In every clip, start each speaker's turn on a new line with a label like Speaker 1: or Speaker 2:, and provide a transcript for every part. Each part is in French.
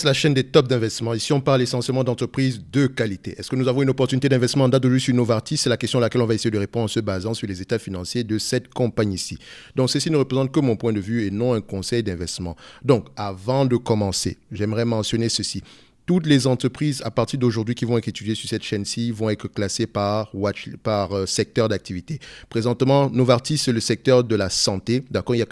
Speaker 1: C'est la chaîne des tops d'investissement. Ici, on parle essentiellement d'entreprises de qualité. Est-ce que nous avons une opportunité d'investissement en date d'aujourd'hui sur Novartis? C'est la question à laquelle on va essayer de répondre en se basant sur les états financiers de cette compagnie-ci. Donc, ceci ne représente que mon point de vue et non un conseil d'investissement. Donc, avant de commencer, j'aimerais mentionner ceci. Toutes les entreprises, à partir d'aujourd'hui, qui vont être étudiées sur cette chaîne-ci, vont être classées par secteur d'activité. Présentement, Novartis, c'est le secteur de la santé. D'accord, il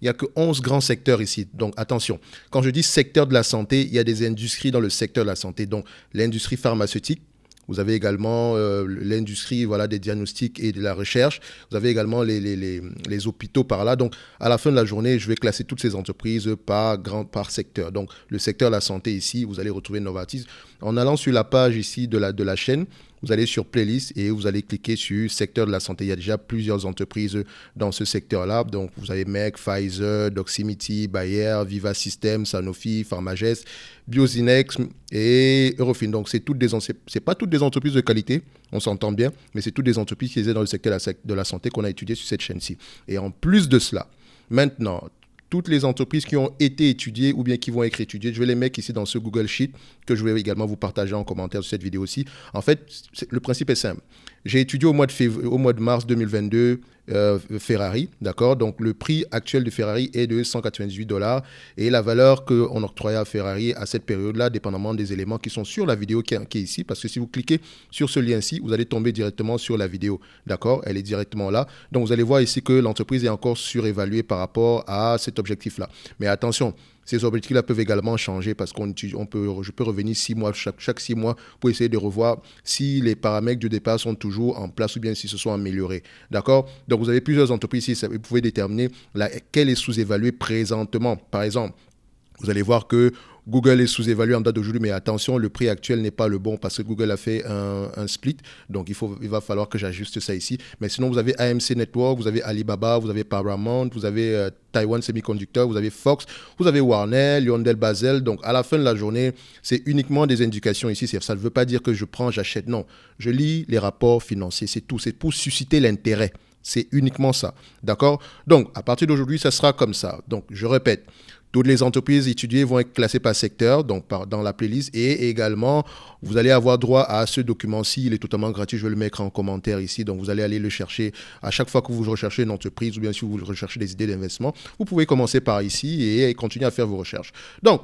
Speaker 1: n'y a que 11 grands secteurs ici. Donc, attention. Quand je dis secteur de la santé, il y a des industries dans le secteur de la santé. Donc, l'industrie pharmaceutique. Vous avez également l'industrie des diagnostics et de la recherche. Vous avez également les hôpitaux par là. Donc, à la fin de la journée, je vais classer toutes ces entreprises par secteur. Donc, le secteur de la santé ici, vous allez retrouver Novartis. En allant sur la page ici de la chaîne, vous allez sur playlist et vous allez cliquer sur secteur de la santé. Il y a déjà plusieurs entreprises dans ce secteur-là. Donc, vous avez Merck, Pfizer, Doximity, Bayer, Viva Systems, Sanofi, Pharmagest, Biozinex et Eurofin. Donc, c'est pas toutes des entreprises de qualité, on s'entend bien, mais c'est toutes des entreprises qui étaient dans le secteur de la santé qu'on a étudié sur cette chaîne-ci. Et en plus de cela, maintenant, toutes les entreprises qui ont été étudiées ou bien qui vont être étudiées, je vais les mettre ici dans ce Google Sheet que je vais également vous partager en commentaire de cette vidéo aussi. En fait, le principe est simple. J'ai étudié au mois de mars 2022 Ferrari, d'accord? Donc, le prix actuel de Ferrari est de 198 $ et la valeur qu'on octroyait à Ferrari à cette période-là, dépendamment des éléments qui sont sur la vidéo qui est ici, parce que si vous cliquez sur ce lien-ci, vous allez tomber directement sur la vidéo, d'accord? Elle est directement là. Donc, vous allez voir ici que l'entreprise est encore surévaluée par rapport à cet objectif-là. Mais attention, ces objectifs-là peuvent également changer parce je peux revenir 6 mois, chaque 6 mois pour essayer de revoir si les paramètres du départ sont toujours en place ou bien s'ils se sont améliorés. D'accord? Donc, vous avez plusieurs entreprises ici, vous pouvez déterminer laquelle est sous-évaluée présentement. Par exemple, vous allez voir que Google est sous-évalué en date d'aujourd'hui, mais attention, le prix actuel n'est pas le bon parce que Google a fait un split. Donc, il va falloir que j'ajuste ça ici. Mais sinon, vous avez AMC Network, vous avez Alibaba, vous avez Paramount, vous avez Taiwan Semiconductor, vous avez Fox, vous avez Warner, Lyondell Basel. Donc, à la fin de la journée, c'est uniquement des indications ici. Ça ne veut pas dire que je prends, j'achète. Non, je lis les rapports financiers, c'est tout. C'est pour susciter l'intérêt. C'est uniquement ça. D'accord? Donc, à partir d'aujourd'hui, ça sera comme ça. Donc, je répète. Toutes les entreprises étudiées vont être classées par secteur, donc dans la playlist. Et également, vous allez avoir droit à ce document-ci. Il est totalement gratuit. Je vais le mettre en commentaire ici. Donc, vous allez aller le chercher à chaque fois que vous recherchez une entreprise ou bien si vous recherchez des idées d'investissement. Vous pouvez commencer par ici et continuer à faire vos recherches. Donc,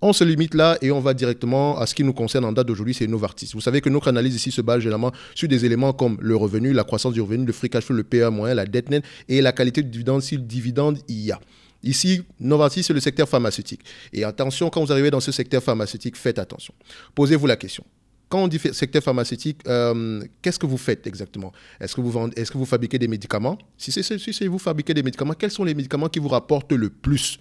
Speaker 1: on se limite là et on va directement à ce qui nous concerne en date d'aujourd'hui, c'est Novartis. Vous savez que notre analyse ici se base généralement sur des éléments comme le revenu, la croissance du revenu, le free cash flow, le PEA moyen, la dette nette et la qualité du dividende si le dividende y a. Ici, Novartis, c'est le secteur pharmaceutique. Et attention, quand vous arrivez dans ce secteur pharmaceutique, faites attention. Posez-vous la question. Quand on dit secteur pharmaceutique, qu'est-ce que vous faites exactement? Est-ce que vous fabriquez des médicaments? Si vous fabriquez des médicaments, quels sont les médicaments qui vous rapportent le plus?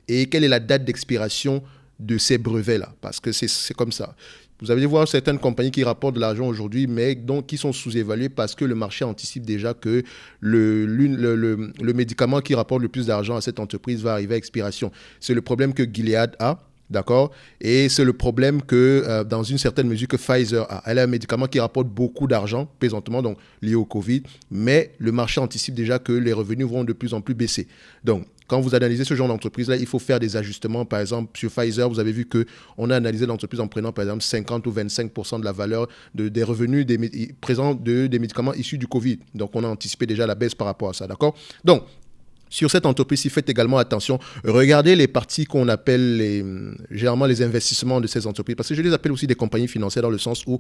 Speaker 1: Et quelle est la date d'expiration de ces brevets-là? Parce que c'est comme ça. Vous allez voir certaines compagnies qui rapportent de l'argent aujourd'hui, mais donc qui sont sous-évaluées parce que le marché anticipe déjà que le médicament qui rapporte le plus d'argent à cette entreprise va arriver à expiration. C'est le problème que Gilead a. D'accord? Et c'est le problème que, dans une certaine mesure, que Pfizer a. Elle a un médicament qui rapporte beaucoup d'argent, présentement, donc lié au Covid, mais le marché anticipe déjà que les revenus vont de plus en plus baisser. Donc, quand vous analysez ce genre d'entreprise-là, il faut faire des ajustements. Par exemple, sur Pfizer, vous avez vu qu'on a analysé l'entreprise en prenant, par exemple, 50 ou 25% de la valeur des revenus présents des médicaments issus du Covid. Donc, on a anticipé déjà la baisse par rapport à ça. D'accord? Donc, sur cette entreprise, faites également attention. Regardez les parties qu'on appelle généralement les investissements de ces entreprises. Parce que je les appelle aussi des compagnies financières dans le sens où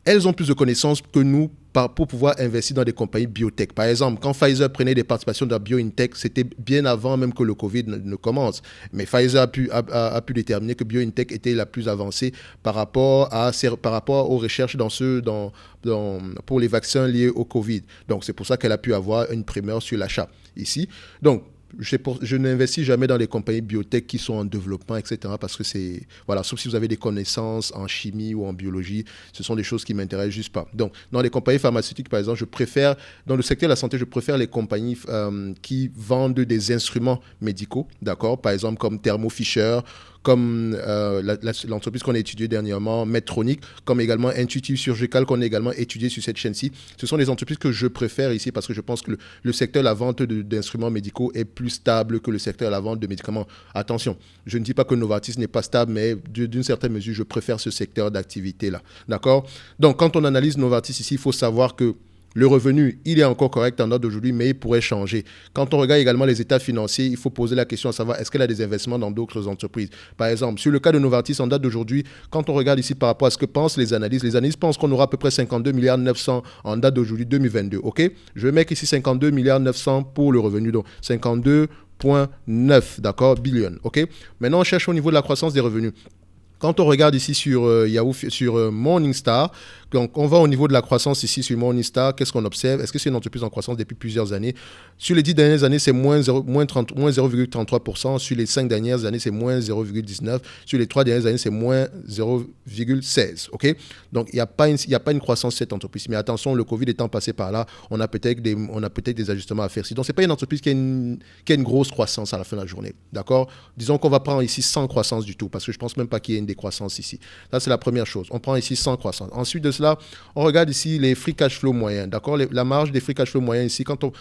Speaker 1: elles ont plus de connaissances que nous pour pouvoir investir dans des compagnies biotech. Par exemple, quand Pfizer prenait des participations dans BioNTech, c'était bien avant même que le Covid ne commence. Mais Pfizer a pu déterminer que BioNTech était la plus avancée par rapport aux recherches pour les vaccins liés au Covid. Donc, c'est pour ça qu'elle a pu avoir une primeur sur l'achat ici. Donc, je n'investis jamais dans les compagnies biotech qui sont en développement, etc. Parce que sauf si vous avez des connaissances en chimie ou en biologie, ce sont des choses qui ne m'intéressent juste pas. Donc, dans les compagnies pharmaceutiques, par exemple, dans le secteur de la santé, je préfère les compagnies qui vendent des instruments médicaux, d'accord? Par exemple, comme Thermo Fisher, comme l'entreprise qu'on a étudiée dernièrement, Medtronic, comme également Intuitive Surgical qu'on a également étudié sur cette chaîne-ci. Ce sont des entreprises que je préfère ici parce que je pense que le secteur de la vente d'instruments médicaux est plus stable que le secteur de la vente de médicaments. Attention, je ne dis pas que Novartis n'est pas stable, mais d'une certaine mesure, je préfère ce secteur d'activité-là. D'accord? Donc, quand on analyse Novartis ici, il faut savoir que le revenu, il est encore correct en date d'aujourd'hui, mais il pourrait changer. Quand on regarde également les états financiers, il faut poser la question à savoir est-ce qu'elle a des investissements dans d'autres entreprises. Par exemple, sur le cas de Novartis en date d'aujourd'hui, quand on regarde ici par rapport à ce que pensent les analystes pensent qu'on aura à peu près 52 milliards 900 en date d'aujourd'hui 2022. OK? Je vais mettre ici 52 milliards 900 pour le revenu. Donc 52,9, d'accord, billion. OK? Maintenant, on cherche au niveau de la croissance des revenus. Quand on regarde ici sur Morningstar, donc on va au niveau de la croissance ici sur Morningstar, qu'est-ce qu'on observe? Est-ce que c'est une entreprise en croissance depuis plusieurs années? Sur les 10 dernières années, c'est moins 0,33%. Sur les 5 dernières années, c'est moins 0,19%. Sur les 3 dernières années, c'est moins 0,16%. OK? Donc, il n'y a pas une croissance de cette entreprise. Mais attention, le Covid étant passé par là, on a peut-être des ajustements à faire. Donc, ce n'est pas une entreprise qui a une grosse croissance à la fin de la journée. D'accord? Disons qu'on va prendre ici sans croissance du tout, parce que je ne pense même pas qu'il y ait une décroissance ici. Ça, c'est la première chose. On prend ici sans croissance. Ensuite de cela, on regarde ici les free cash flow moyens. D'accord? La marge des free cash flow moyens ici, quand on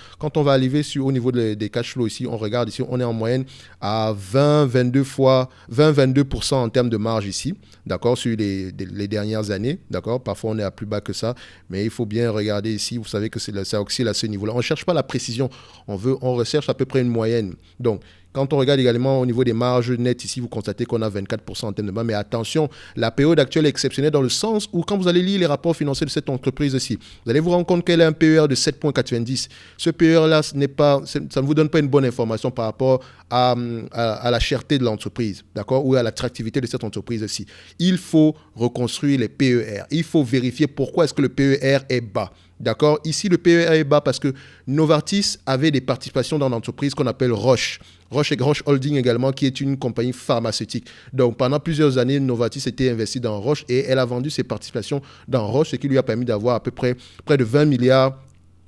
Speaker 1: va arriver au niveau des cash flow ici, on regarde ici, on est en moyenne à 20-22% en termes de marge ici. D'accord? Sur les dernières années. D'accord? Parfois, on est à plus bas que ça. Mais il faut bien regarder ici. Vous savez que ça oscille à ce niveau-là. On ne cherche pas la précision. On recherche à peu près une moyenne. Donc, quand on regarde également au niveau des marges nettes ici, vous constatez qu'on a 24% en termes de marge. Mais attention, la période actuelle est exceptionnelle dans le sens où quand vous allez lire les rapports financiers de cette entreprise ici, vous allez vous rendre compte qu'elle a un PER de 7,90. Ce PER-là, ça ne vous donne pas une bonne information par rapport à la cherté de l'entreprise, d'accord, ou à l'attractivité de cette entreprise ici. Il faut reconstruire les PER. Il faut vérifier pourquoi est-ce que le PER est bas. D'accord? Ici, le PER est bas parce que Novartis avait des participations dans l'entreprise qu'on appelle Roche. Roche Holding également, qui est une compagnie pharmaceutique. Donc, pendant plusieurs années, Novartis était investi dans Roche et elle a vendu ses participations dans Roche, ce qui lui a permis d'avoir à peu près de 20 milliards,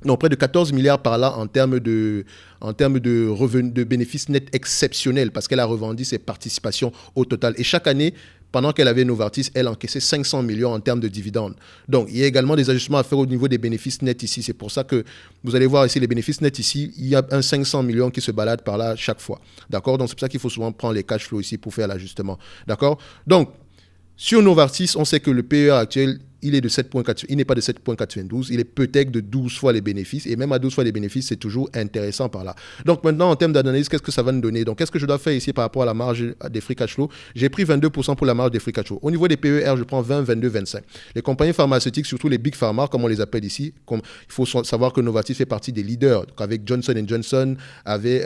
Speaker 1: non, près de 14 milliards par là en termes de revenus, de bénéfices nets exceptionnels parce qu'elle a revendu ses participations au total. Et chaque année, pendant qu'elle avait Novartis, elle encaissait 500 millions en termes de dividendes. Donc, il y a également des ajustements à faire au niveau des bénéfices nets ici. C'est pour ça que vous allez voir ici les bénéfices nets ici. Il y a un 500 millions qui se balade par là chaque fois. D'accord? Donc, c'est pour ça qu'il faut souvent prendre les cash flows ici pour faire l'ajustement. D'accord? Donc, sur Novartis, on sait que le PER actuel, il est de 7,4, il n'est pas de 7,92, il est peut-être de 12 fois les bénéfices, et même à 12 fois les bénéfices, c'est toujours intéressant par là. Donc maintenant, en termes d'analyse, qu'est-ce que ça va nous donner? Donc, qu'est-ce que je dois faire ici par rapport à la marge des free cash flow? J'ai pris 22% pour la marge des free cash flow. Au niveau des PER, je prends 20, 22, 25. Les compagnies pharmaceutiques, surtout les big pharma, comme on les appelle ici, il faut savoir que Novartis fait partie des leaders, donc avec Johnson & Johnson, avec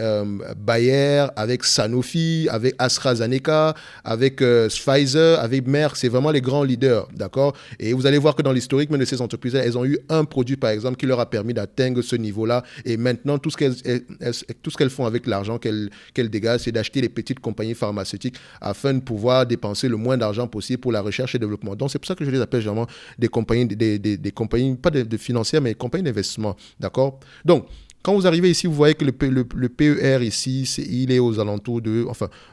Speaker 1: Bayer, avec Sanofi, avec AstraZeneca, avec Pfizer, avec Merck, c'est vraiment les grands leaders, d'accord? Et vous allez voir que dans l'historique même de ces entreprises-là, elles ont eu un produit, par exemple, qui leur a permis d'atteindre ce niveau-là. Et maintenant, tout ce qu'elles font avec l'argent qu'elles dégagent, c'est d'acheter les petites compagnies pharmaceutiques afin de pouvoir dépenser le moins d'argent possible pour la recherche et le développement. Donc, c'est pour ça que je les appelle généralement des compagnies, des compagnies, pas de financières, mais des compagnies d'investissement. D'accord? Donc, quand vous arrivez ici, vous voyez que le PER ici, il est aux alentours de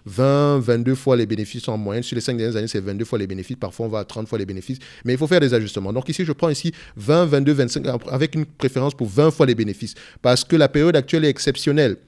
Speaker 1: 20, 22 fois les bénéfices en moyenne. Sur les 5 dernières années, c'est 22 fois les bénéfices. Parfois, on va à 30 fois les bénéfices. Mais il faut faire des ajustements. Donc ici, je prends ici 20, 22, 25, avec une préférence pour 20 fois les bénéfices. Parce que la période actuelle est exceptionnelle.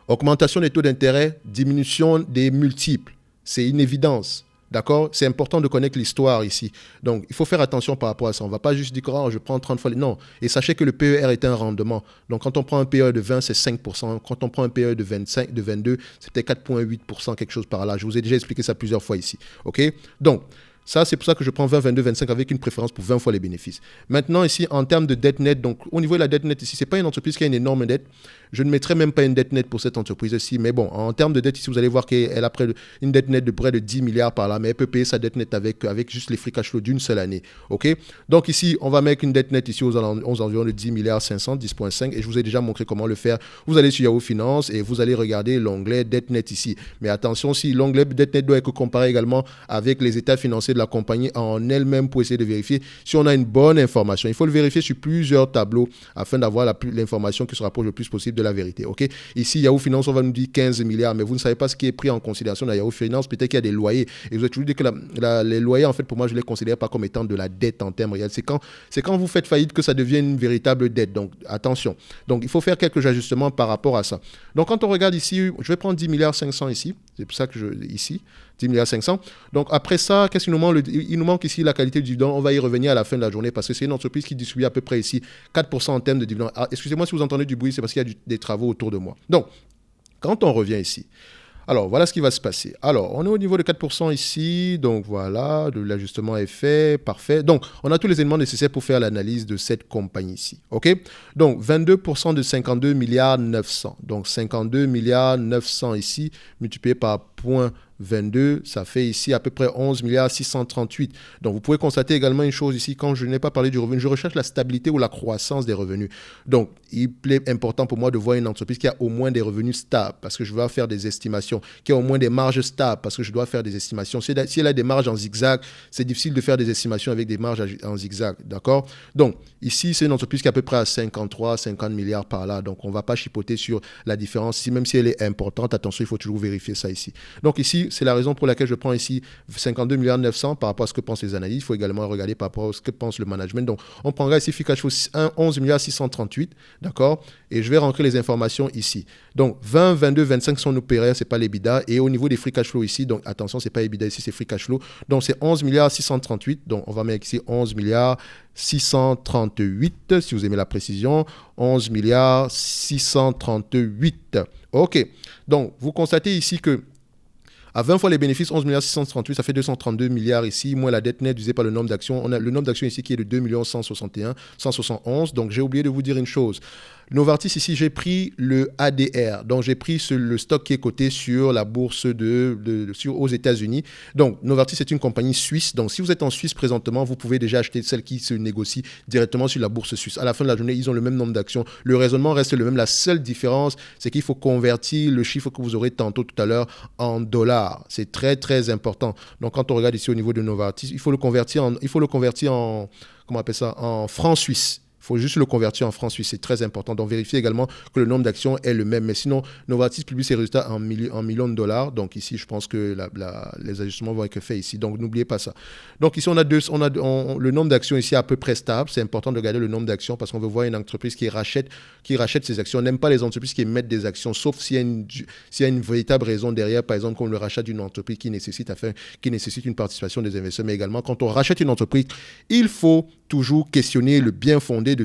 Speaker 1: Augmentation des taux d'intérêt, diminution des multiples. C'est une évidence. D'accord? C'est important de connaître l'histoire ici. Donc, il faut faire attention par rapport à ça. On ne va pas juste dire que je prends 30 fois. Non. Et sachez que le PER est un rendement. Donc, quand on prend un PER de 20, c'est 5%. Quand on prend un PER de 25, de 22, c'était 4,8%, quelque chose par là. Je vous ai déjà expliqué ça plusieurs fois ici. OK? Donc, ça, c'est pour ça que je prends 20, 22, 25 avec une préférence pour 20 fois les bénéfices. Maintenant, ici, en termes de dette nette, donc au niveau de la dette nette ici, ce n'est pas une entreprise qui a une énorme dette. Je ne mettrai même pas une dette nette pour cette entreprise-ci. Mais bon, en termes de dette ici, vous allez voir qu'elle a une dette nette de près de 10 milliards par là. Mais elle peut payer sa dette nette avec juste les free cash flow d'une seule année. OK? Donc ici, on va mettre une dette nette ici aux environs de 10 milliards 500, 10,5. Et je vous ai déjà montré comment le faire. Vous allez sur Yahoo Finance et vous allez regarder l'onglet dette nette ici. Mais attention, si l'onglet dette nette doit être comparé également avec les états financiers de la compagnie en elle-même pour essayer de vérifier si on a une bonne information. Il faut le vérifier sur plusieurs tableaux afin d'avoir l'information qui se rapproche le plus possible de la vérité. Okay? Ici, Yahoo Finance, on va nous dire 15 milliards, mais vous ne savez pas ce qui est pris en considération dans Yahoo Finance. Peut-être qu'il y a des loyers. Et vous avez toujours dit que les loyers, en fait, pour moi, je ne les considère pas comme étant de la dette en termes réels. C'est quand vous faites faillite que ça devient une véritable dette. Donc, attention. Donc, il faut faire quelques ajustements par rapport à ça. Donc, quand on regarde ici, je vais prendre 10 milliards 500 ici. C'est pour ça que ici, 10 milliards 500. Donc, après ça, qu'est-ce qu'il nous manque? Il nous manque ici la qualité du dividende. On va y revenir à la fin de la journée parce que c'est une entreprise qui distribue à peu près ici 4% en termes de dividende. Ah, excusez-moi si vous entendez du bruit, c'est parce qu'il y a des travaux autour de moi. Donc, quand on revient ici, alors, voilà ce qui va se passer. Alors, on est au niveau de 4% ici. Donc, voilà, l'ajustement est fait. Parfait. Donc, on a tous les éléments nécessaires pour faire l'analyse de cette compagnie ici. OK? Donc, 22% de 52 milliards 900. Donc, 52 milliards 900 ici, multiplié par 0,22, ça fait ici à peu près 11 milliards 638. Donc, vous pouvez constater également une chose ici, quand je n'ai pas parlé du revenu, je recherche la stabilité ou la croissance des revenus. Donc, il est important pour moi de voir une entreprise qui a au moins des revenus stables, parce que je dois faire des estimations, qui a au moins des marges stables, parce que je dois faire des estimations. Si elle a des marges en zigzag, c'est difficile de faire des estimations avec des marges en zigzag, d'accord? Donc, ici, c'est une entreprise qui est à peu près à 53, 50 milliards par là. Donc, on ne va pas chipoter sur la différence. Si, même si elle est importante, attention, il faut toujours vérifier ça ici. Donc, ici, c'est la raison pour laquelle je prends ici 52 milliards 900 par rapport à ce que pensent les analystes. Il faut également regarder par rapport à ce que pense le management. Donc, on prendra ici free cash flow 11 milliards 638, d'accord? Et je vais rentrer les informations ici. Donc, 20, 22, 25 sont nos PRR, ce n'est pas l'EBITDA. Et au niveau des free cash flow ici, donc attention, ce n'est pas EBITDA ici, c'est free cash flow. Donc, c'est 11 milliards 638. Donc, on va mettre ici 11 milliards 638, si vous aimez la précision. 11 milliards 638. OK. Donc, vous constatez ici que à 20 fois les bénéfices, 11 milliards 638, ça fait 232 milliards ici, moins la dette nette divisée par le nombre d'actions. On a le nombre d'actions ici qui est de 2 161 171. Donc, j'ai oublié de vous dire une chose. Novartis, ici, j'ai pris le ADR. Donc, j'ai pris le stock qui est coté sur la bourse aux États-Unis. Donc, Novartis, c'est une compagnie suisse. Donc, si vous êtes en Suisse présentement, vous pouvez déjà acheter celle qui se négocie directement sur la bourse suisse. À la fin de la journée, ils ont le même nombre d'actions. Le raisonnement reste le même. La seule différence, c'est qu'il faut convertir le chiffre que vous aurez tantôt tout à l'heure en dollars. C'est très, très important. Donc, quand on regarde ici au niveau de Novartis, il faut le convertir en comment on appelle ça, en francs suisses. Il faut juste le convertir en francs suisses, c'est très important. Donc, vérifiez également que le nombre d'actions est le même. Mais sinon, Novartis publie ses résultats en millions de dollars. Donc, ici, je pense que les ajustements vont être faits ici. Donc, n'oubliez pas ça. Donc, ici, le nombre d'actions ici est à peu près stable. C'est important de regarder le nombre d'actions parce qu'on veut voir une entreprise qui rachète ses actions. On n'aime pas les entreprises qui émettent des actions, sauf s'il y a une véritable raison derrière, par exemple, comme le rachat d'une entreprise qui nécessite une participation des investisseurs. Mais également, quand on rachète une entreprise, il faut toujours questionner le bien fondé de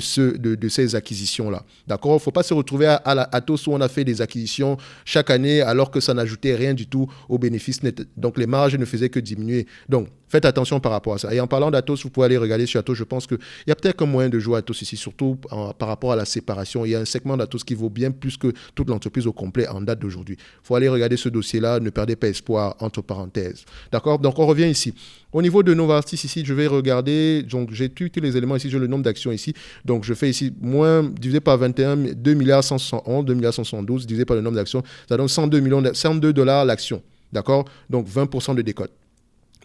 Speaker 1: ces acquisitions-là. D'accord? Il ne faut pas se retrouver à Atos où on a fait des acquisitions chaque année alors que ça n'ajoutait rien du tout aux bénéfices nets. Donc, les marges ne faisaient que diminuer. Donc, faites attention par rapport à ça. Et en parlant d'Atos, vous pouvez aller regarder sur Atos. Je pense qu'il y a peut-être un moyen de jouer à Atos ici, surtout par rapport à la séparation. Il y a un segment d'Atos qui vaut bien plus que toute l'entreprise au complet en date d'aujourd'hui. Il faut aller regarder ce dossier-là. Ne perdez pas espoir, entre parenthèses. D'accord? Donc, on revient ici. Au niveau de Novartis, ici, je vais regarder. Donc, j'ai tous les éléments ici. J'ai le nombre d'actions ici. Donc, je fais ici moins divisé par 21, 2 milliards 171, 2 milliards 172 divisé par le nombre d'actions. Ça donne 102 dollars l'action. D'accord? Donc, 20% de décote.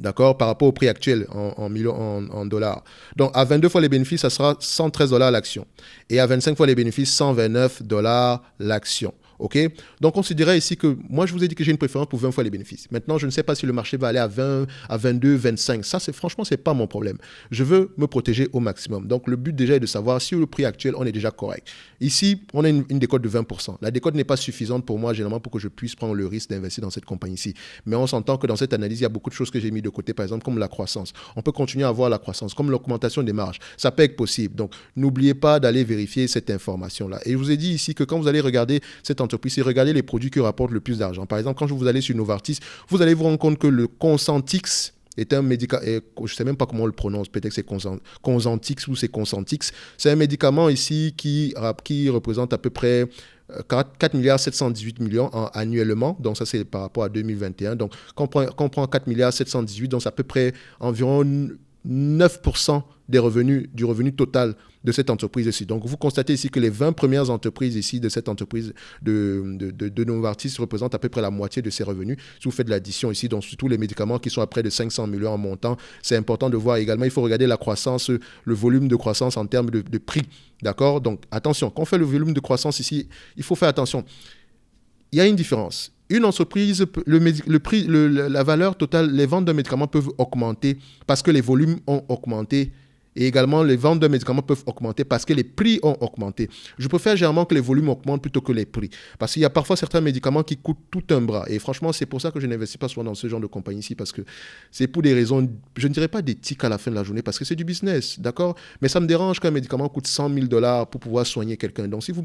Speaker 1: D'accord, par rapport au prix actuel en dollars. Donc, à 22 fois les bénéfices, ça sera 113 dollars l'action. Et à 25 fois les bénéfices, 129 dollars l'action. OK? Donc, on se dirait ici que moi, je vous ai dit que j'ai une préférence pour 20 fois les bénéfices. Maintenant, je ne sais pas si le marché va aller à 20, à 22, 25. Ça, franchement, ce n'est pas mon problème. Je veux me protéger au maximum. Donc, le but déjà est de savoir si le prix actuel, on est déjà correct. Ici, on a une décote de 20%. La décote n'est pas suffisante pour moi, généralement, pour que je puisse prendre le risque d'investir dans cette compagnie-ci. Mais on s'entend que dans cette analyse, il y a beaucoup de choses que j'ai mis de côté, par exemple, comme la croissance. On peut continuer à voir la croissance, comme l'augmentation des marges. Ça peut être possible. Donc, n'oubliez pas d'aller vérifier cette information-là. Et je vous ai dit ici que quand vous allez regarder cette entreprise, regardez les produits qui rapportent le plus d'argent. Par exemple, quand vous allez sur Novartis, vous allez vous rendre compte que le Consentix est un médicament, je ne sais même pas comment on le prononce, peut-être que c'est Consentix ou c'est Consentix. C'est un médicament ici qui représente à peu près 4 milliards 718 millions annuellement, donc ça c'est par rapport à 2021. Donc quand on prend 4 milliards 718, donc c'est à peu près environ 9% du revenu total de cette entreprise ici. Donc, vous constatez ici que les 20 premières entreprises ici de cette entreprise de Novartis représentent à peu près la moitié de ses revenus. Si vous faites l'addition ici, donc surtout les médicaments qui sont à près de 500 millions en montant, c'est important de voir également, il faut regarder la croissance, le volume de croissance en termes de prix. D'accord? Donc, attention, quand on fait le volume de croissance ici, il faut faire attention. Il y a une différence. Une entreprise, le prix, la valeur totale, les ventes d'un médicament peuvent augmenter parce que les volumes ont augmenté. Et également, les ventes de médicaments peuvent augmenter parce que les prix ont augmenté. Je préfère généralement que les volumes augmentent plutôt que les prix. Parce qu'il y a parfois certains médicaments qui coûtent tout un bras. Et franchement, c'est pour ça que je n'investis pas souvent dans ce genre de compagnie ici. Parce que c'est pour des raisons, je ne dirais pas d'éthique à la fin de la journée, parce que c'est du business, d'accord? Mais ça me dérange qu'un médicament coûte 100 000 $ pour pouvoir soigner quelqu'un. Donc, si vous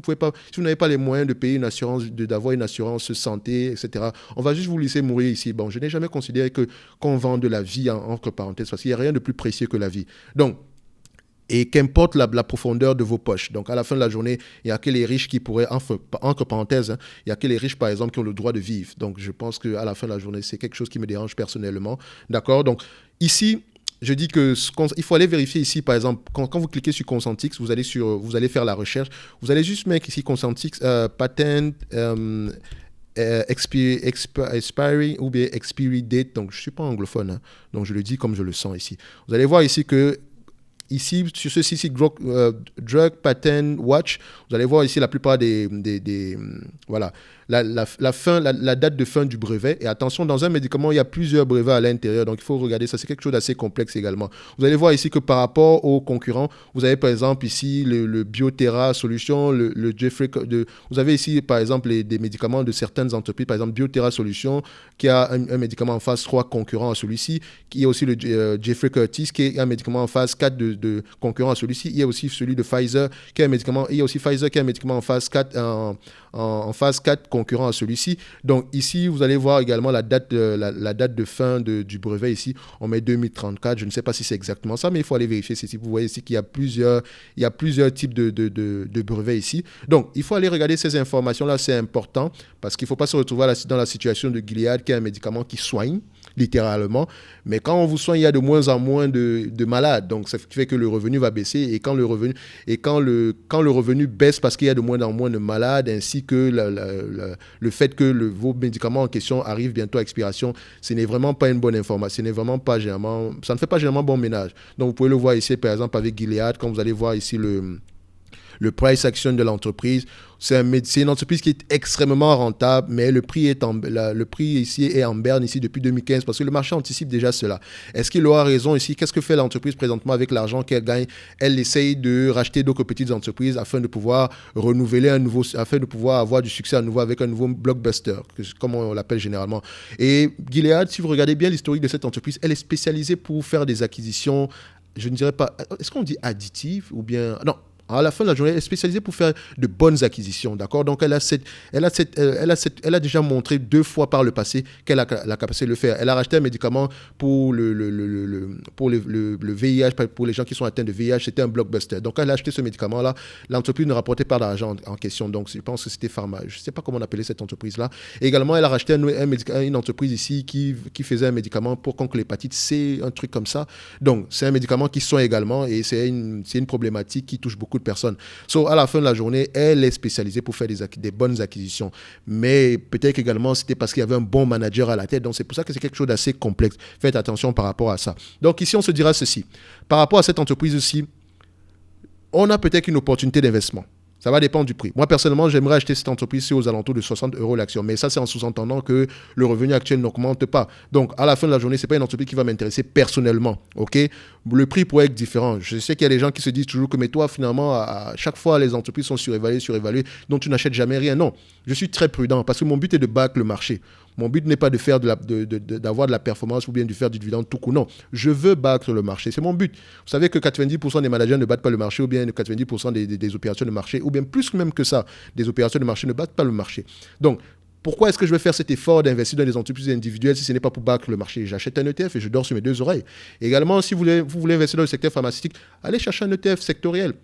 Speaker 1: n'avez pas les moyens de payer une assurance, d'avoir une assurance santé, etc., on va juste vous laisser mourir ici. Bon, je n'ai jamais considéré qu'on vend de la vie, entre parenthèses, parce qu'il n'y a rien de plus précieux que la vie. Donc, et qu'importe la profondeur de vos poches. Donc, à la fin de la journée, il n'y a que les riches qui pourraient, entre parenthèses, il n'y a que les riches, par exemple, qui ont le droit de vivre. Donc, je pense qu'à la fin de la journée, c'est quelque chose qui me dérange personnellement. D'accord? Donc, ici, je dis qu'il faut aller vérifier ici, par exemple, quand vous cliquez sur Consentix, vous allez faire la recherche. Vous allez juste mettre ici Consentix, patent, expiry ou bien expiry date. Donc, je ne suis pas anglophone, hein, donc je le dis comme je le sens ici. Vous allez voir ici que ici, sur ce site Drug Patent Watch, vous allez voir ici la plupart voilà, la date de fin du brevet. Et attention, dans un médicament, il y a plusieurs brevets à l'intérieur. Donc, il faut regarder ça. C'est quelque chose d'assez complexe également. Vous allez voir ici que par rapport aux concurrents, vous avez par exemple ici le Bioterra Solutions, le Jeffrey... vous avez ici, par exemple, des médicaments de certaines entreprises. Par exemple, Bioterra Solutions, qui a un médicament en phase 3 concurrent à celui-ci. Il y a aussi le Jeffrey Curtis, qui est un médicament en phase 4 de concurrent à celui-ci. Il y a aussi celui de Pfizer, qui est un médicament... Il y a aussi Pfizer, qui est un médicament en phase 4... en phase 4 concurrent à celui-ci. Donc ici, vous allez voir également la date de fin du brevet ici. On met 2034. Je ne sais pas si c'est exactement ça, mais il faut aller vérifier. Vous voyez ici qu'il y a plusieurs types de brevets ici. Donc, il faut aller regarder ces informations-là. C'est important parce qu'il ne faut pas se retrouver dans la situation de Gilead, qui est un médicament qui soigne, littéralement. Mais quand on vous soigne, il y a de moins en moins de malades. Donc, ça fait que le revenu va baisser. Et quand le revenu baisse parce qu'il y a de moins en moins de malades, ainsi que le fait que vos médicaments en question arrivent bientôt à expiration, ce n'est vraiment pas une bonne information. Ça ne fait pas généralement bon ménage. Donc, vous pouvez le voir ici, par exemple, avec Gilead, quand vous allez voir ici le price action de l'entreprise. C'est une entreprise qui est extrêmement rentable, mais le prix ici est en berne ici depuis 2015 parce que le marché anticipe déjà cela. Est-ce qu'il aura raison ici? Qu'est-ce que fait l'entreprise présentement avec l'argent qu'elle gagne? Elle essaye de racheter d'autres petites entreprises afin de pouvoir renouveler afin de pouvoir avoir du succès à nouveau avec un nouveau blockbuster, comme on l'appelle généralement. Et Gilead, si vous regardez bien l'historique de cette entreprise, elle est spécialisée pour faire des acquisitions, je ne dirais pas, est-ce qu'on dit additives ou bien... Non. À la fin de la journée, elle est spécialisée pour faire de bonnes acquisitions, d'accord? Donc, elle a déjà montré 2 fois par le passé qu'elle a la capacité de le faire. Elle a racheté un médicament pour le VIH, pour les gens qui sont atteints de VIH. C'était un blockbuster. Donc, elle a acheté ce médicament-là. L'entreprise ne rapportait pas d'argent en question. Donc, je pense que c'était Pharma. Je ne sais pas comment on appelait cette entreprise-là. Et également, elle a racheté une entreprise ici qui faisait un médicament pour contre l'hépatite C, un truc comme ça. Donc, c'est un médicament qui soigne également et c'est une problématique qui touche beaucoup de personnes. À la fin de la journée, elle est spécialisée pour faire des bonnes acquisitions. Mais peut-être également, c'était parce qu'il y avait un bon manager à la tête. Donc, c'est pour ça que c'est quelque chose d'assez complexe. Faites attention par rapport à ça. Donc, ici, on se dira ceci. Par rapport à cette entreprise aussi, on a peut-être une opportunité d'investissement. Ça va dépendre du prix. Moi, personnellement, j'aimerais acheter cette entreprise aux alentours de 60 € l'action. Mais ça, c'est en sous-entendant que le revenu actuel n'augmente pas. Donc, à la fin de la journée, ce n'est pas une entreprise qui va m'intéresser personnellement. OK? Le prix pourrait être différent. Je sais qu'il y a des gens qui se disent toujours que, mais toi, finalement, à chaque fois, les entreprises sont surévaluées, donc tu n'achètes jamais rien. Non, je suis très prudent parce que mon but est de battre le marché. Mon but n'est pas de faire d'avoir de la performance ou bien de faire du dividende tout court. Non, je veux battre le marché. C'est mon but. Vous savez que 90% des managers ne battent pas le marché ou bien 90% des opérations de marché ou bien plus même que ça, des opérations de marché ne battent pas le marché. Donc, pourquoi est-ce que je vais faire cet effort d'investir dans des entreprises individuelles si ce n'est pas pour battre le marché? J'achète un ETF et je dors sur mes 2 oreilles. Également, si vous voulez investir dans le secteur pharmaceutique, allez chercher un ETF sectoriel.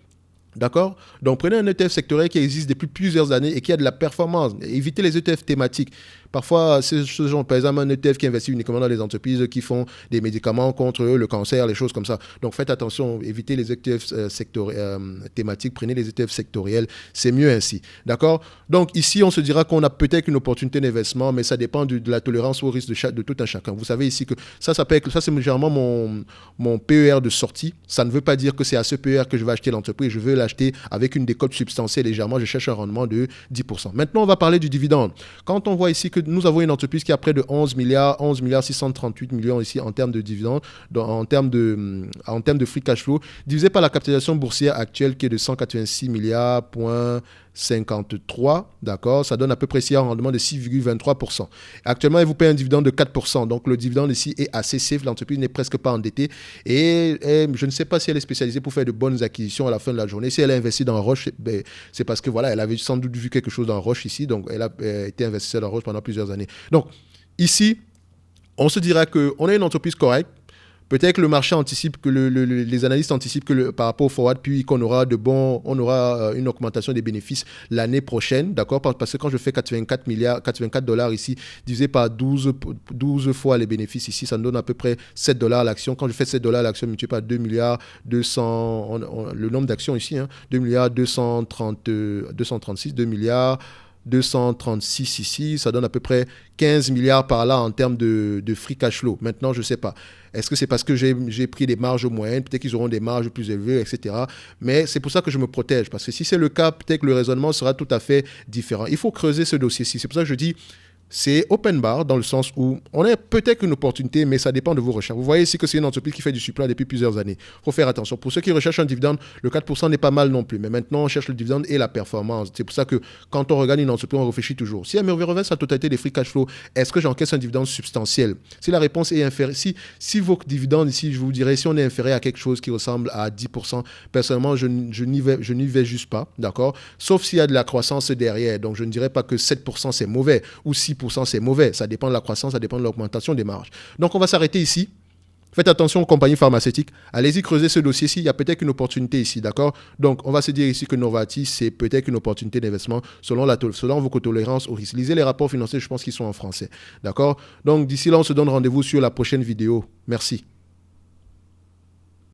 Speaker 1: D'accord? Donc, prenez un ETF sectoriel qui existe depuis plusieurs années et qui a de la performance. Évitez les ETF thématiques. Parfois, c'est ce genre, par exemple, un ETF qui investit uniquement dans les entreprises qui font des médicaments contre le cancer, les choses comme ça. Donc, faites attention, évitez les ETF thématiques, prenez les ETF sectoriels, c'est mieux ainsi. D'accord? Donc, ici, on se dira qu'on a peut-être une opportunité d'investissement, mais ça dépend de la tolérance au risque de tout un chacun. Vous savez ici que ça c'est généralement mon PER de sortie. Ça ne veut pas dire que c'est à ce PER que je vais acheter l'entreprise. Je veux l'acheter avec une décote substantielle légèrement. Je cherche un rendement de 10%. Maintenant, on va parler du dividende. Quand on voit ici que nous avons une entreprise qui a près de 11 milliards 638 millions ici en termes de dividendes, en termes de free cash flow, divisé par la capitalisation boursière actuelle qui est de 186 milliards, 53, d'accord, ça donne à peu près ici un rendement de 6,23%. Actuellement, elle vous paye un dividende de 4%, donc le dividende ici est assez safe, l'entreprise n'est presque pas endettée et je ne sais pas si elle est spécialisée pour faire de bonnes acquisitions à la fin de la journée. Si elle a investi dans Roche, ben, c'est parce que voilà, elle avait sans doute vu quelque chose dans Roche ici, donc elle a été investisseur dans Roche pendant plusieurs années. Donc ici, on se dira qu'on a une entreprise correcte. Peut-être que le marché anticipe, que les analystes anticipent que par rapport au forward, puis qu'on aura on aura une augmentation des bénéfices l'année prochaine, d'accord? Parce que quand je fais 84 dollars ici, divisé par 12 fois les bénéfices ici, ça me donne à peu près 7 dollars l'action. Quand je fais 7 dollars l'action, multiplié par 2 milliards 200, le nombre d'actions ici, 2 milliards 236, 2 milliards 236 ici, ça donne à peu près 15 milliards par là en termes de free cash flow. Maintenant, je ne sais pas. Est-ce que c'est parce que j'ai pris des marges moyennes? Peut-être qu'ils auront des marges plus élevées, etc. Mais c'est pour ça que je me protège. Parce que si c'est le cas, peut-être que le raisonnement sera tout à fait différent. Il faut creuser ce dossier-ci. C'est pour ça que je dis... C'est open bar dans le sens où on a peut-être une opportunité, mais ça dépend de vos recherches. Vous voyez ici que c'est une entreprise qui fait du supplément depuis plusieurs années. Il faut faire attention. Pour ceux qui recherchent un dividende, le 4% n'est pas mal non plus. Mais maintenant, on cherche le dividende et la performance. C'est pour ça que quand on regarde une entreprise, on réfléchit toujours. Si elle me revient sa totalité des free cash flow, est-ce que j'encaisse un dividende substantiel? Si la réponse est inférieure, si vos dividendes ici, je vous dirais, si on est inférieur à quelque chose qui ressemble à 10%, personnellement, je n'y vais juste pas. D'accord? Sauf s'il y a de la croissance derrière. Donc, je ne dirais pas que 7% c'est mauvais ou 6% c'est mauvais. Ça dépend de la croissance, ça dépend de l'augmentation des marges. Donc, on va s'arrêter ici. Faites attention aux compagnies pharmaceutiques. Allez-y creuser ce dossier-ci. Il y a peut-être une opportunité ici, d'accord? Donc, on va se dire ici que Novartis, c'est peut-être une opportunité d'investissement selon vos tolérances au risque. Lisez les rapports financiers, je pense qu'ils sont en français, d'accord? Donc, d'ici là, on se donne rendez-vous sur la prochaine vidéo. Merci.